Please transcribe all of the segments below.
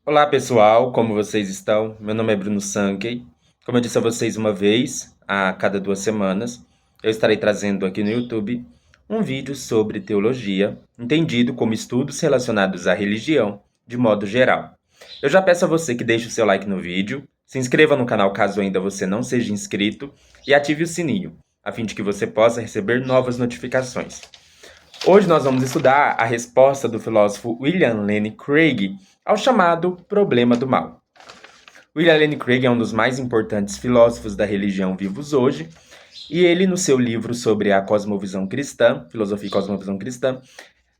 Olá pessoal, como vocês estão? Meu nome é Bruno Sankey. Como eu disse a vocês uma vez, a cada 2 semanas, eu estarei trazendo aqui no YouTube um vídeo sobre teologia, entendido como estudos relacionados à religião, de modo geral. Eu já peço a você que deixe o seu like no vídeo, se inscreva no canal caso ainda você não seja inscrito e ative o sininho, a fim de que você possa receber novas notificações. Hoje nós vamos estudar a resposta do filósofo William Lane Craig ao chamado problema do mal. William Lane Craig é um dos mais importantes filósofos da religião vivos hoje, e ele, no seu livro sobre a cosmovisão cristã, Filosofia e Cosmovisão Cristã,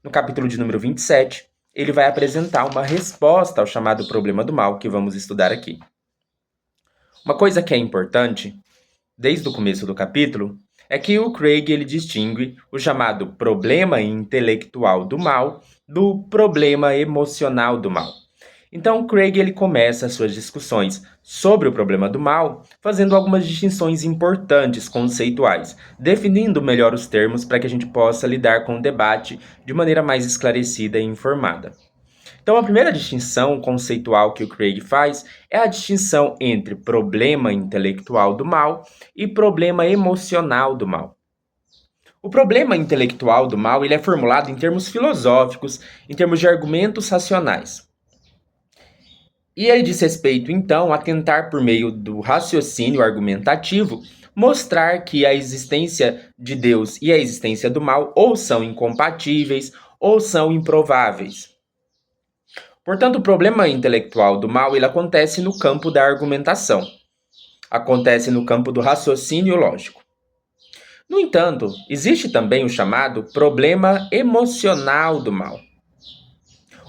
no capítulo de número 27, ele vai apresentar uma resposta ao chamado problema do mal que vamos estudar aqui. Uma coisa que é importante, desde o começo do capítulo, é que o Craig ele distingue o chamado problema intelectual do mal do problema emocional do mal. Então, Craig ele começa as suas discussões sobre o problema do mal, fazendo algumas distinções importantes conceituais, definindo melhor os termos para que a gente possa lidar com o debate de maneira mais esclarecida e informada. Então, a primeira distinção conceitual que o Craig faz é a distinção entre problema intelectual do mal e problema emocional do mal. O problema intelectual do mal ele é formulado em termos filosóficos, em termos de argumentos racionais. E ele diz respeito, então, a tentar, por meio do raciocínio argumentativo, mostrar que a existência de Deus e a existência do mal ou são incompatíveis ou são improváveis. Portanto, o problema intelectual do mal ele acontece no campo da argumentação, acontece no campo do raciocínio lógico. No entanto, existe também o chamado problema emocional do mal.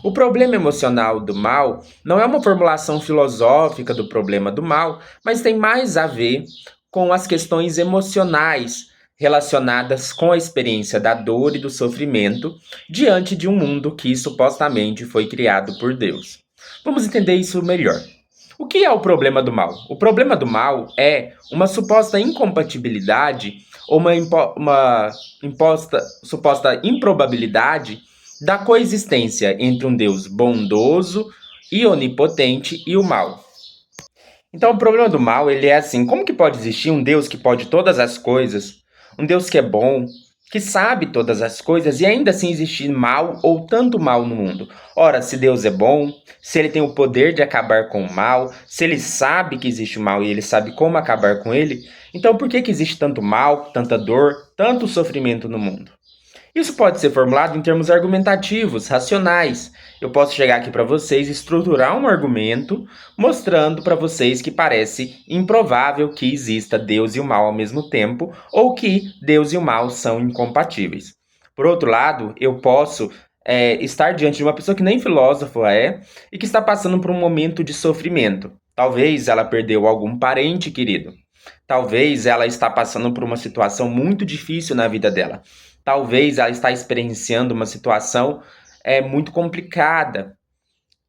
O problema emocional do mal não é uma formulação filosófica do problema do mal, mas tem mais a ver com as questões emocionais relacionadas com a experiência da dor e do sofrimento diante de um mundo que supostamente foi criado por Deus. Vamos entender isso melhor. O que é o problema do mal? O problema do mal é uma suposta incompatibilidade ou uma suposta improbabilidade da coexistência entre um Deus bondoso e onipotente e o mal. Então, o problema do mal, ele é assim, como que pode existir um Deus que pode todas as coisas, um Deus que é bom, que sabe todas as coisas e ainda assim existir mal ou tanto mal no mundo? Ora, se Deus é bom, se ele tem o poder de acabar com o mal, se ele sabe que existe o mal e ele sabe como acabar com ele, então por que existe tanto mal, tanta dor, tanto sofrimento no mundo? Isso pode ser formulado em termos argumentativos, racionais. Eu posso chegar aqui para vocês e estruturar um argumento mostrando para vocês que parece improvável que exista Deus e o mal ao mesmo tempo ou que Deus e o mal são incompatíveis. Por outro lado, eu posso estar diante de uma pessoa que nem filósofo é e que está passando por um momento de sofrimento. Talvez ela perdeu algum parente querido. Talvez ela está passando por uma situação muito difícil na vida dela. Talvez ela está experienciando uma situação muito complicada,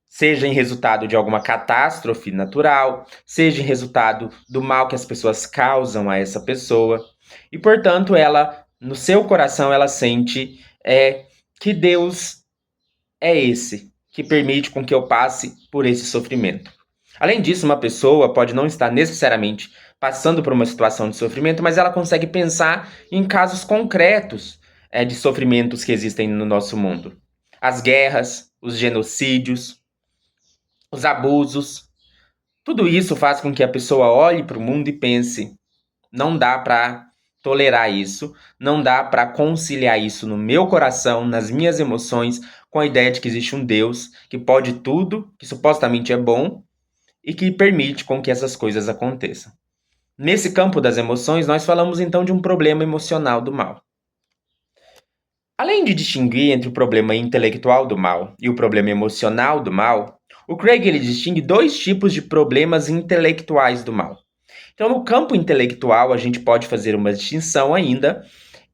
seja em resultado de alguma catástrofe natural, seja em resultado do mal que as pessoas causam a essa pessoa. E, portanto, ela, no seu coração, ela sente que Deus é esse que permite com que eu passe por esse sofrimento. Além disso, uma pessoa pode não estar necessariamente passando por uma situação de sofrimento, mas ela consegue pensar em casos concretos de sofrimentos que existem no nosso mundo. As guerras, os genocídios, os abusos. Tudo isso faz com que a pessoa olhe para o mundo e pense: não dá para tolerar isso, não dá para conciliar isso no meu coração, nas minhas emoções, com a ideia de que existe um Deus que pode tudo, que supostamente é bom e que permite com que essas coisas aconteçam. Nesse campo das emoções, nós falamos então de um problema emocional do mal. Além de distinguir entre o problema intelectual do mal e o problema emocional do mal, o Craig ele distingue dois tipos de problemas intelectuais do mal. Então, no campo intelectual, a gente pode fazer uma distinção ainda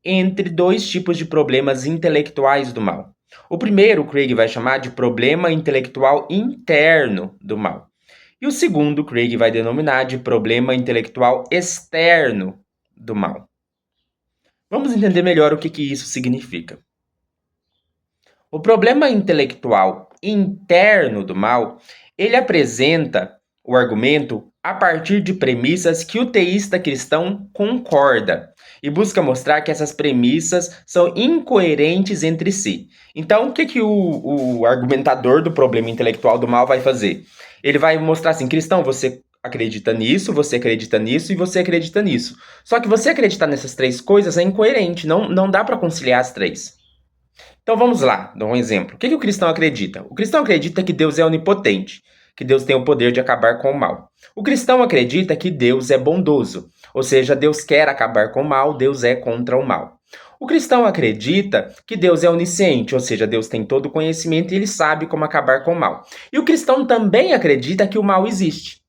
entre dois tipos de problemas intelectuais do mal. O primeiro, o Craig vai chamar de problema intelectual interno do mal. E o segundo, Craig vai denominar de problema intelectual externo do mal. Vamos entender melhor o que isso significa. O problema intelectual interno do mal Ele apresenta o argumento a partir de premissas que o teísta cristão concorda e busca mostrar que essas premissas são incoerentes entre si. Então, o que o argumentador do problema intelectual do mal vai fazer? Ele vai mostrar assim, cristão, você acredita nisso e você acredita nisso. Só que você acreditar nessas três coisas é incoerente, não dá para conciliar as três. Então vamos lá, dar um exemplo. O que o cristão acredita? O cristão acredita que Deus é onipotente, que Deus tem o poder de acabar com o mal. O cristão acredita que Deus é bondoso, ou seja, Deus quer acabar com o mal, Deus é contra o mal. O cristão acredita que Deus é onisciente, ou seja, Deus tem todo o conhecimento e ele sabe como acabar com o mal. E o cristão também acredita que o mal existe.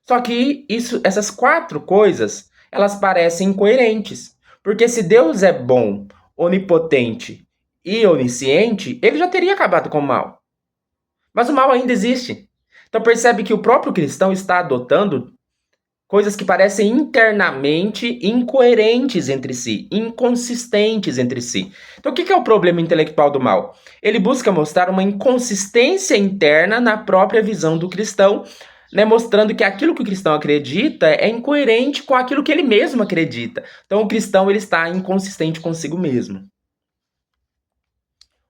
Só que essas quatro coisas, elas parecem incoerentes. Porque se Deus é bom, onipotente e onisciente, ele já teria acabado com o mal. Mas o mal ainda existe. Então percebe que o próprio cristão está adotando coisas que parecem internamente incoerentes entre si, inconsistentes entre si. Então o que é o problema intelectual do mal? Ele busca mostrar uma inconsistência interna na própria visão do cristão, né, mostrando que aquilo que o cristão acredita é incoerente com aquilo que ele mesmo acredita. Então o cristão ele está inconsistente consigo mesmo.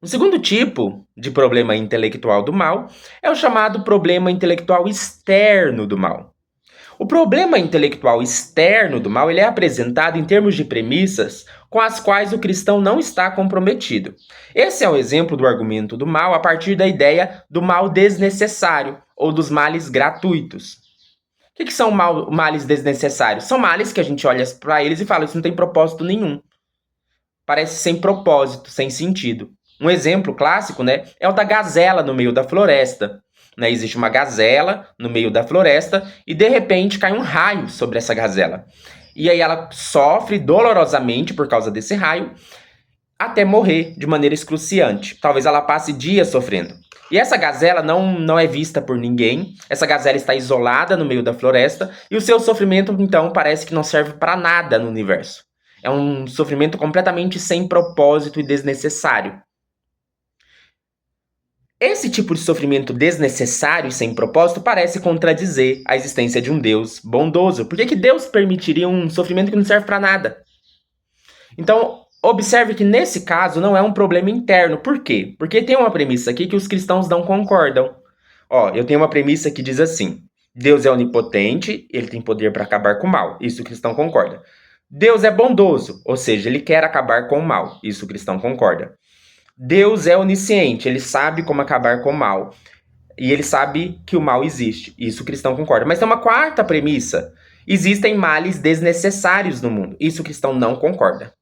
O segundo tipo de problema intelectual do mal é o chamado problema intelectual externo do mal. O problema intelectual externo do mal ele é apresentado em termos de premissas com as quais o cristão não está comprometido. Esse é um exemplo do argumento do mal a partir da ideia do mal desnecessário ou dos males gratuitos. O que são males desnecessários? São males que a gente olha para eles e fala, isso não tem propósito nenhum. Parece sem propósito, sem sentido. Um exemplo clássico, né, é o da gazela no meio da floresta. Né, existe uma gazela no meio da floresta e de repente cai um raio sobre essa gazela. E aí ela sofre dolorosamente por causa desse raio até morrer de maneira excruciante. Talvez ela passe dias sofrendo. E essa gazela não é vista por ninguém. Essa gazela está isolada no meio da floresta e o seu sofrimento então parece que não serve para nada no universo. É um sofrimento completamente sem propósito e desnecessário. Esse tipo de sofrimento desnecessário e sem propósito parece contradizer a existência de um Deus bondoso. Por que Deus permitiria um sofrimento que não serve para nada? Então, observe que nesse caso não é um problema interno. Por quê? Porque tem uma premissa aqui que os cristãos não concordam. Eu tenho uma premissa que diz assim: Deus é onipotente, ele tem poder para acabar com o mal. Isso o cristão concorda. Deus é bondoso, ou seja, ele quer acabar com o mal. Isso o cristão concorda. Deus é onisciente, ele sabe como acabar com o mal. E ele sabe que o mal existe. Isso o cristão concorda. Mas tem uma quarta premissa. Existem males desnecessários no mundo. Isso o cristão não concorda.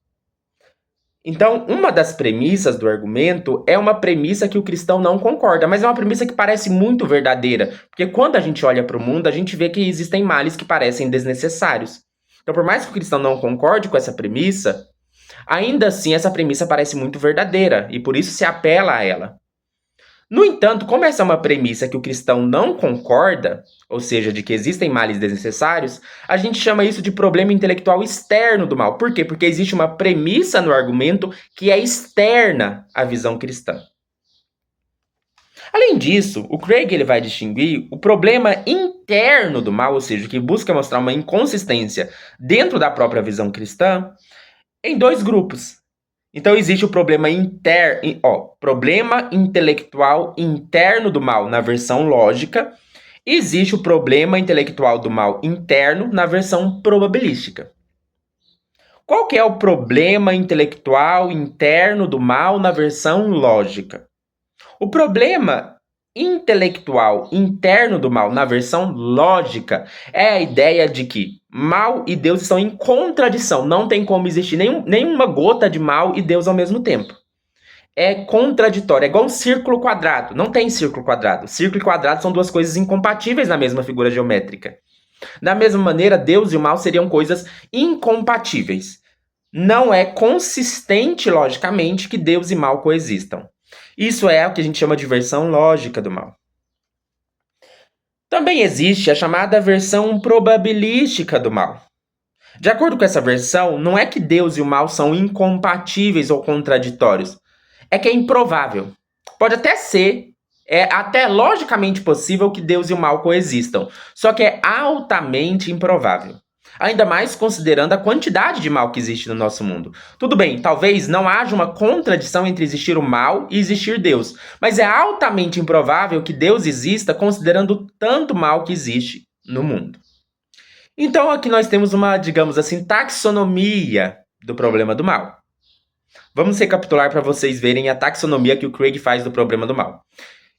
Então, uma das premissas do argumento é uma premissa que o cristão não concorda, mas é uma premissa que parece muito verdadeira. Porque quando a gente olha para o mundo, a gente vê que existem males que parecem desnecessários. Então, por mais que o cristão não concorde com essa premissa, ainda assim, essa premissa parece muito verdadeira e por isso se apela a ela. No entanto, como essa é uma premissa que o cristão não concorda, ou seja, de que existem males desnecessários, a gente chama isso de problema intelectual externo do mal. Por quê? Porque existe uma premissa no argumento que é externa à visão cristã. Além disso, o Craig ele vai distinguir o problema interno do mal, ou seja, que busca mostrar uma inconsistência dentro da própria visão cristã, em dois grupos. Então existe o problema problema intelectual interno do mal na versão lógica, e existe o problema intelectual do mal interno na versão probabilística. Qual que é o problema intelectual interno do mal na versão lógica? O problema intelectual interno do mal na versão lógica é a ideia de que mal e Deus estão em contradição. Não tem como existir nenhuma gota de mal e Deus ao mesmo tempo. É contraditório, é igual um círculo quadrado. Não tem círculo quadrado. Círculo e quadrado são duas coisas incompatíveis na mesma figura geométrica. Da mesma maneira, Deus e o mal seriam coisas incompatíveis. Não é consistente, logicamente, que Deus e mal coexistam. Isso é o que a gente chama de versão lógica do mal. Também existe a chamada versão probabilística do mal. De acordo com essa versão, não é que Deus e o mal são incompatíveis ou contraditórios. É que é improvável. Pode até ser É até logicamente possível que Deus e o mal coexistam, só que é altamente improvável. Ainda mais considerando a quantidade de mal que existe no nosso mundo. Tudo bem, talvez não haja uma contradição entre existir o mal e existir Deus, mas é altamente improvável que Deus exista considerando tanto mal que existe no mundo. Então aqui nós temos uma, digamos assim, taxonomia do problema do mal. Vamos recapitular para vocês verem a taxonomia que o Craig faz do problema do mal.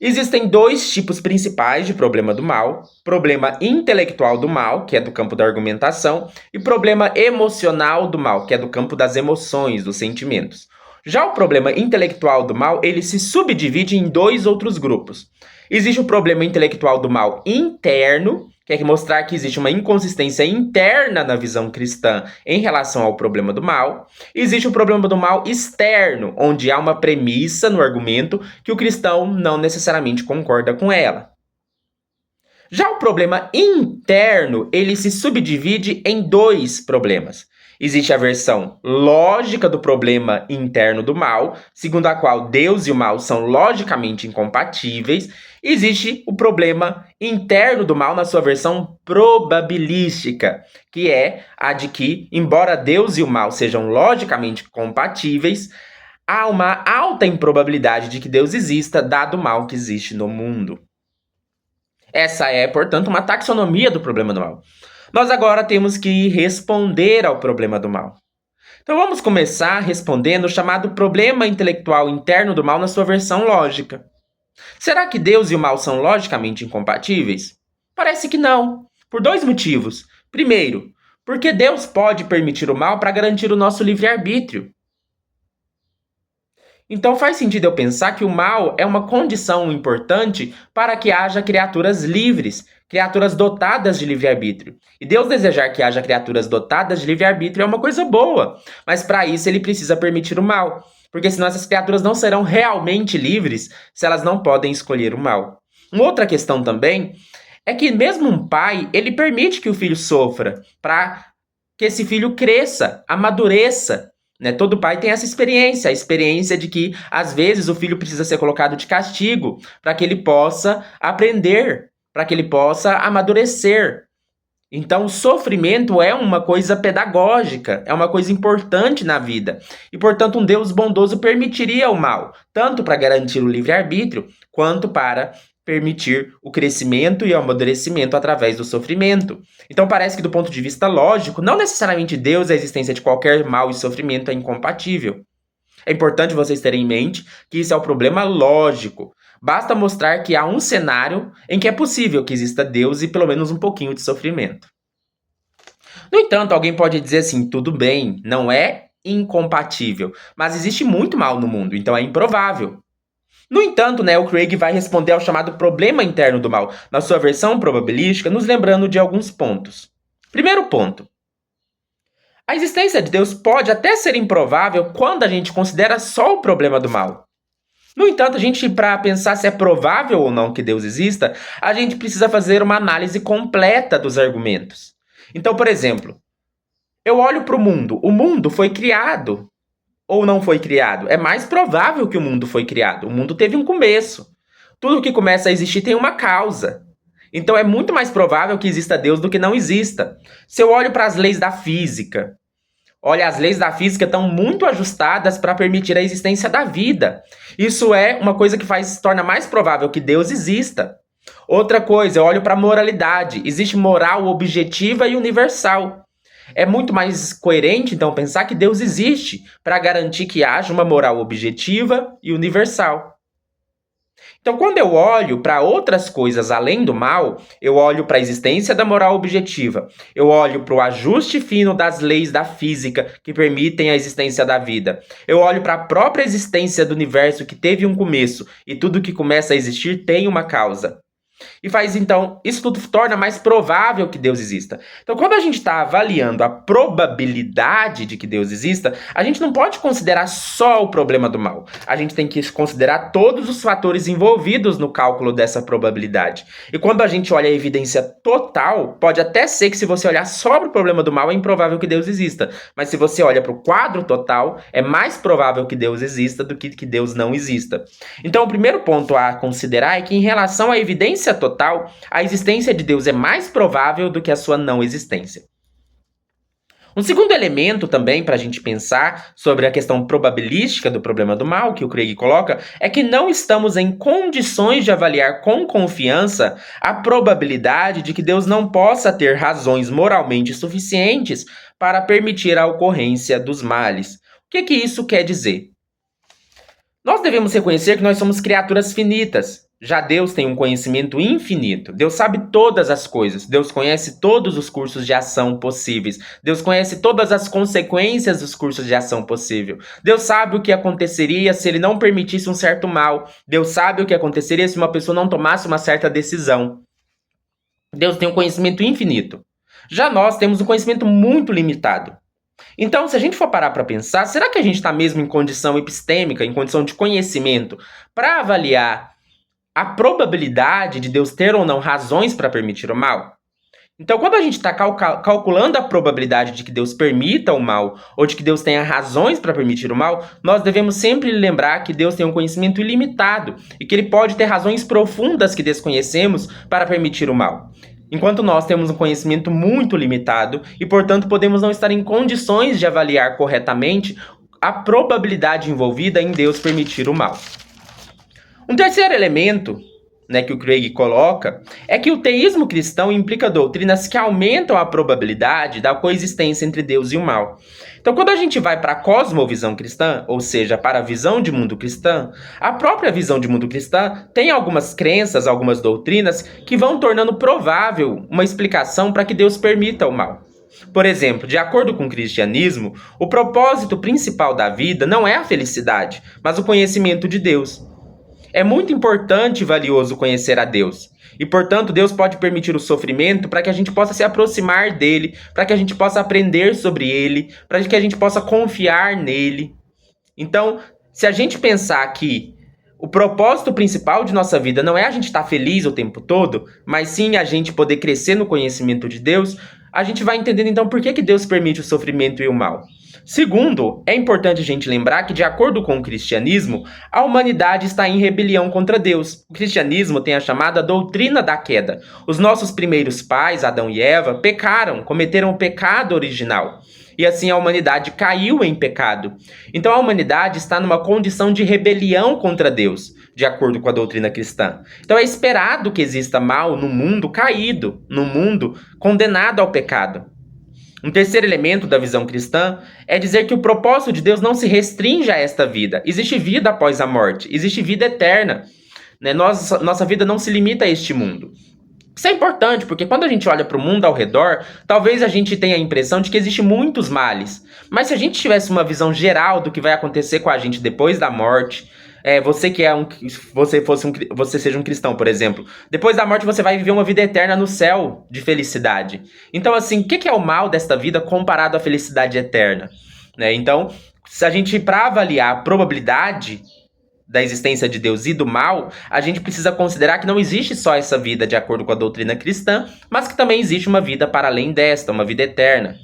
Existem dois tipos principais de problema do mal: problema intelectual do mal, que é do campo da argumentação, e problema emocional do mal, que é do campo das emoções, dos sentimentos. Já o problema intelectual do mal, ele se subdivide em dois outros grupos. Existe o problema intelectual do mal interno, que é mostrar que existe uma inconsistência interna na visão cristã em relação ao problema do mal. Existe o problema do mal externo, onde há uma premissa no argumento que o cristão não necessariamente concorda com ela. Já o problema interno, ele se subdivide em dois problemas. Existe a versão lógica do problema interno do mal, segundo a qual Deus e o mal são logicamente incompatíveis. Existe o problema interno do mal na sua versão probabilística, que é a de que, embora Deus e o mal sejam logicamente compatíveis, há uma alta improbabilidade de que Deus exista, dado o mal que existe no mundo. Essa é, portanto, uma taxonomia do problema do mal. Nós agora temos que responder ao problema do mal. Então vamos começar respondendo o chamado problema intelectual interno do mal na sua versão lógica. Será que Deus e o mal são logicamente incompatíveis? Parece que não, por dois motivos. Primeiro, porque Deus pode permitir o mal para garantir o nosso livre-arbítrio. Então faz sentido eu pensar que o mal é uma condição importante para que haja criaturas livres, criaturas dotadas de livre-arbítrio. E Deus desejar que haja criaturas dotadas de livre-arbítrio é uma coisa boa, mas para isso ele precisa permitir o mal, porque senão essas criaturas não serão realmente livres se elas não podem escolher o mal. Uma outra questão também é que mesmo um pai, ele permite que o filho sofra para que esse filho cresça, amadureça. Todo pai tem essa experiência, a experiência de que, às vezes, o filho precisa ser colocado de castigo para que ele possa aprender, para que ele possa amadurecer. Então, o sofrimento é uma coisa pedagógica, é uma coisa importante na vida. E, portanto, um Deus bondoso permitiria o mal, tanto para garantir o livre-arbítrio, quanto para permitir o crescimento e o amadurecimento através do sofrimento. Então parece que do ponto de vista lógico, não necessariamente Deus e a existência de qualquer mal e sofrimento é incompatível. É importante vocês terem em mente que isso é o problema lógico. Basta mostrar que há um cenário em que é possível que exista Deus e pelo menos um pouquinho de sofrimento. No entanto, alguém pode dizer assim, tudo bem, não é incompatível, mas existe muito mal no mundo, então é improvável. No entanto, o Craig vai responder ao chamado problema interno do mal, na sua versão probabilística, nos lembrando de alguns pontos. Primeiro ponto. A existência de Deus pode até ser improvável quando a gente considera só o problema do mal. No entanto, para pensar se é provável ou não que Deus exista, a gente precisa fazer uma análise completa dos argumentos. Então, por exemplo, eu olho para o mundo foi criado. Ou não foi criado? É mais provável que o mundo foi criado. O mundo teve um começo. Tudo que começa a existir tem uma causa. Então é muito mais provável que exista Deus do que não exista. Se eu olho para as leis da física, olha, as leis da física estão muito ajustadas para permitir a existência da vida. Isso é uma coisa que torna mais provável que Deus exista. Outra coisa, eu olho para a moralidade. Existe moral objetiva e universal. É muito mais coerente, então, pensar que Deus existe para garantir que haja uma moral objetiva e universal. Então, quando eu olho para outras coisas além do mal, eu olho para a existência da moral objetiva, eu olho para o ajuste fino das leis da física que permitem a existência da vida, eu olho para a própria existência do universo que teve um começo e tudo que começa a existir tem uma causa. E faz então, isso tudo torna mais provável que Deus exista. Então, quando a gente está avaliando a probabilidade de que Deus exista, a gente não pode considerar só o problema do mal. A gente tem que considerar todos os fatores envolvidos no cálculo dessa probabilidade. E quando a gente olha a evidência total, pode até ser que se você olhar só para o problema do mal, é improvável que Deus exista. Mas se você olha para o quadro total, é mais provável que Deus exista do que Deus não exista. Então, o primeiro ponto a considerar é que, em relação à evidência total, a existência de Deus é mais provável do que a sua não existência. Um segundo elemento também para a gente pensar sobre a questão probabilística do problema do mal, que o Craig coloca, é que não estamos em condições de avaliar com confiança a probabilidade de que Deus não possa ter razões moralmente suficientes para permitir a ocorrência dos males. O que isso quer dizer? Nós devemos reconhecer que nós somos criaturas finitas. Já Deus tem um conhecimento infinito. Deus sabe todas as coisas. Deus conhece todos os cursos de ação possíveis. Deus conhece todas as consequências dos cursos de ação possível. Deus sabe o que aconteceria se ele não permitisse um certo mal. Deus sabe o que aconteceria se uma pessoa não tomasse uma certa decisão. Deus tem um conhecimento infinito. Já nós temos um conhecimento muito limitado. Então, se a gente for parar para pensar, será que a gente está mesmo em condição epistêmica, em condição de conhecimento, para avaliar a probabilidade de Deus ter ou não razões para permitir o mal? Então, quando a gente está calculando a probabilidade de que Deus permita o mal, ou de que Deus tenha razões para permitir o mal, nós devemos sempre lembrar que Deus tem um conhecimento ilimitado e que ele pode ter razões profundas que desconhecemos para permitir o mal. Enquanto nós temos um conhecimento muito limitado e, portanto, podemos não estar em condições de avaliar corretamente a probabilidade envolvida em Deus permitir o mal. Um terceiro elemento, que o Craig coloca é que o teísmo cristão implica doutrinas que aumentam a probabilidade da coexistência entre Deus e o mal. Então, quando a gente vai para a cosmovisão cristã, ou seja, para a visão de mundo cristã, a própria visão de mundo cristã tem algumas crenças, algumas doutrinas que vão tornando provável uma explicação para que Deus permita o mal. Por exemplo, de acordo com o cristianismo, o propósito principal da vida não é a felicidade, mas o conhecimento de Deus. É muito importante e valioso conhecer a Deus. E, portanto, Deus pode permitir o sofrimento para que a gente possa se aproximar dele, para que a gente possa aprender sobre ele, para que a gente possa confiar nele. Então, se a gente pensar que o propósito principal de nossa vida não é a gente estar feliz o tempo todo, mas sim a gente poder crescer no conhecimento de Deus, a gente vai entendendo então por que Deus permite o sofrimento e o mal. Segundo, é importante a gente lembrar que, de acordo com o cristianismo, a humanidade está em rebelião contra Deus. O cristianismo tem a chamada doutrina da queda. Os nossos primeiros pais, Adão e Eva, pecaram, cometeram o pecado original. E assim a humanidade caiu em pecado. Então a humanidade está numa condição de rebelião contra Deus, de acordo com a doutrina cristã. Então é esperado que exista mal no mundo caído, no mundo condenado ao pecado. Um terceiro elemento da visão cristã é dizer que o propósito de Deus não se restringe a esta vida. Existe vida após a morte, existe vida eterna. Nossa vida não se limita a este mundo. Isso é importante, porque quando a gente olha para o mundo ao redor, talvez a gente tenha a impressão de que existem muitos males. Mas se a gente tivesse uma visão geral do que vai acontecer com a gente depois da morte, você seja um cristão, por exemplo, depois da morte você vai viver uma vida eterna no céu de felicidade. Então, assim, o que é o mal desta vida comparado à felicidade eterna? Então, se a gente, para avaliar a probabilidade da existência de Deus e do mal, a gente precisa considerar que não existe só essa vida de acordo com a doutrina cristã, mas que também existe uma vida para além desta, uma vida eterna.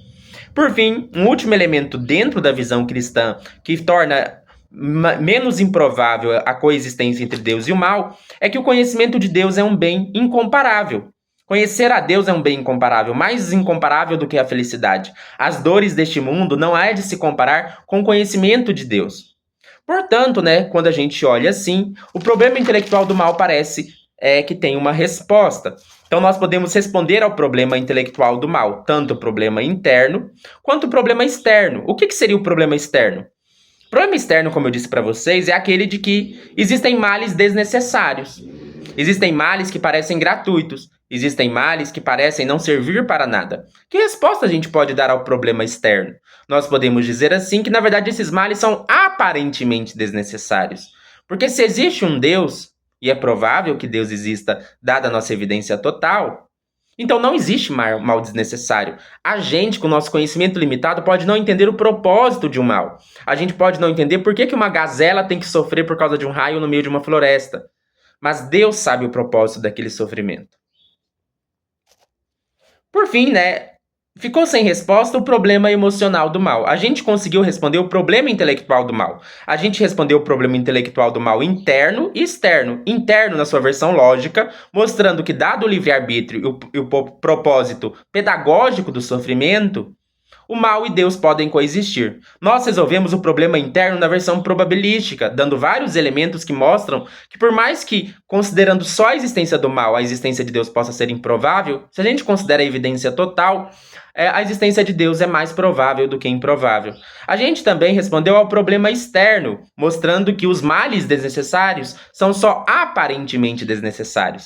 Por fim, um último elemento dentro da visão cristã que torna menos improvável a coexistência entre Deus e o mal é que o conhecimento de Deus é um bem incomparável. Conhecer a Deus é um bem incomparável, mais incomparável do que a felicidade. As dores deste mundo não há de se comparar com o conhecimento de Deus. Portanto, quando a gente olha assim, o problema intelectual do mal parece que tem uma resposta. Então nós podemos responder ao problema intelectual do mal, tanto o problema interno quanto o problema externo. O que seria o problema externo? O problema externo, como eu disse para vocês, é aquele de que existem males desnecessários. Existem males que parecem gratuitos. Existem males que parecem não servir para nada. Que resposta a gente pode dar ao problema externo? Nós podemos dizer assim que, na verdade, esses males são aparentemente desnecessários. Porque se existe um Deus, e é provável que Deus exista, dada a nossa evidência total, então não existe mal desnecessário. A gente, com nosso conhecimento limitado, pode não entender o propósito de um mal. A gente pode não entender por que uma gazela tem que sofrer por causa de um raio no meio de uma floresta. Mas Deus sabe o propósito daquele sofrimento. Por fim, ficou sem resposta o problema emocional do mal. A gente conseguiu responder o problema intelectual do mal. A gente respondeu o problema intelectual do mal interno e externo. Interno na sua versão lógica, mostrando que, dado o livre-arbítrio e o propósito pedagógico do sofrimento, o mal e Deus podem coexistir. Nós resolvemos o problema interno na versão probabilística, dando vários elementos que mostram que, por mais que, considerando só a existência do mal, a existência de Deus possa ser improvável, se a gente considera a evidência total, a existência de Deus é mais provável do que improvável. A gente também respondeu ao problema externo, mostrando que os males desnecessários são só aparentemente desnecessários.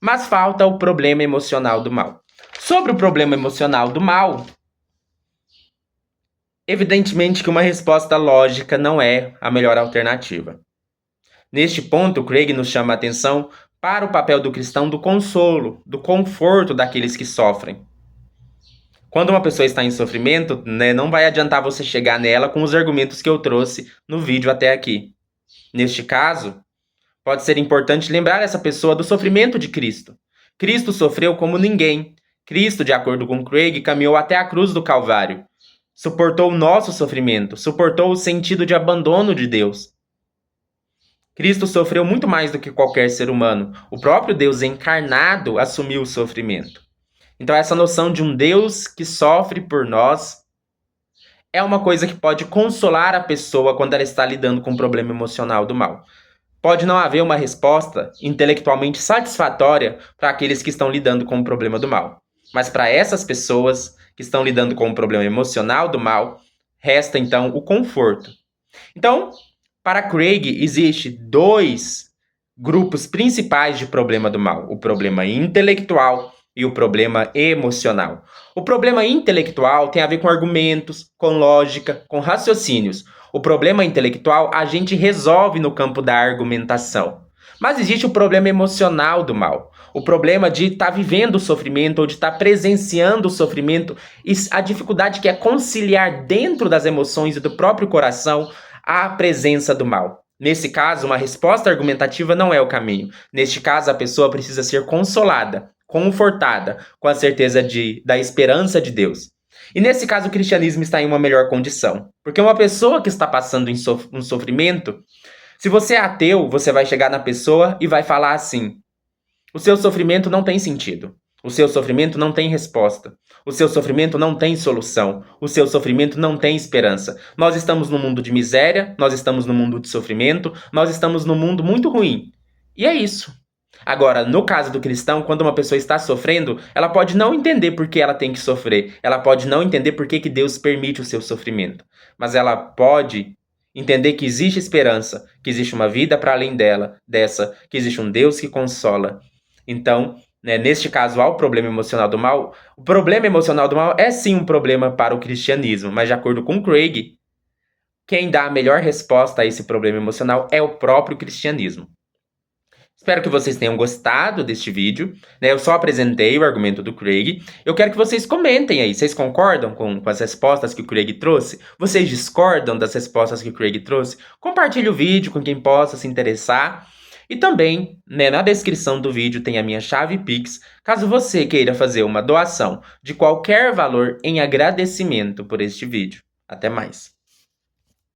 Mas falta o problema emocional do mal. Sobre o problema emocional do mal, evidentemente que uma resposta lógica não é a melhor alternativa. Neste ponto, Craig nos chama a atenção para o papel do cristão do consolo, do conforto daqueles que sofrem. Quando uma pessoa está em sofrimento, não vai adiantar você chegar nela com os argumentos que eu trouxe no vídeo até aqui. Neste caso, pode ser importante lembrar essa pessoa do sofrimento de Cristo. Cristo sofreu como ninguém. Cristo, de acordo com Craig, caminhou até a cruz do Calvário. Suportou o nosso sofrimento, suportou o sentido de abandono de Deus. Cristo sofreu muito mais do que qualquer ser humano. O próprio Deus encarnado assumiu o sofrimento. Então essa noção de um Deus que sofre por nós é uma coisa que pode consolar a pessoa quando ela está lidando com o problema emocional do mal. Pode não haver uma resposta intelectualmente satisfatória para aqueles que estão lidando com o problema do mal. Mas para essas pessoas que estão lidando com o problema emocional do mal, resta então o conforto. Então, para Craig, existe 2 grupos principais de problema do mal: o problema intelectual e o problema emocional. O problema intelectual tem a ver com argumentos, com lógica, com raciocínios. O problema intelectual a gente resolve no campo da argumentação. Mas existe o problema emocional do mal. O problema de estar vivendo o sofrimento ou de estar presenciando o sofrimento e a dificuldade que é conciliar dentro das emoções e do próprio coração a presença do mal. Nesse caso, uma resposta argumentativa não é o caminho. Neste caso, a pessoa precisa ser consolada, confortada, com a certeza da esperança de Deus. E nesse caso, o cristianismo está em uma melhor condição. Porque uma pessoa que está passando um sofrimento, se você é ateu, você vai chegar na pessoa e vai falar assim: o seu sofrimento não tem sentido. O seu sofrimento não tem resposta. O seu sofrimento não tem solução. O seu sofrimento não tem esperança. Nós estamos num mundo de miséria, nós estamos num mundo de sofrimento, nós estamos num mundo muito ruim. E é isso. Agora, no caso do cristão, quando uma pessoa está sofrendo, ela pode não entender por que ela tem que sofrer. Ela pode não entender por que Deus permite o seu sofrimento. Mas ela pode entender que existe esperança, que existe uma vida para além dessa, que existe um Deus que consola. Então, neste caso, ao problema emocional do mal, o problema emocional do mal é sim um problema para o cristianismo, mas de acordo com Craig, quem dá a melhor resposta a esse problema emocional é o próprio cristianismo. Espero que vocês tenham gostado deste vídeo. Eu só apresentei o argumento do Craig. Eu quero que vocês comentem aí. Vocês concordam com as respostas que o Craig trouxe? Vocês discordam das respostas que o Craig trouxe? Compartilhe o vídeo com quem possa se interessar. E também, na descrição do vídeo tem a minha chave Pix, caso você queira fazer uma doação de qualquer valor em agradecimento por este vídeo. Até mais!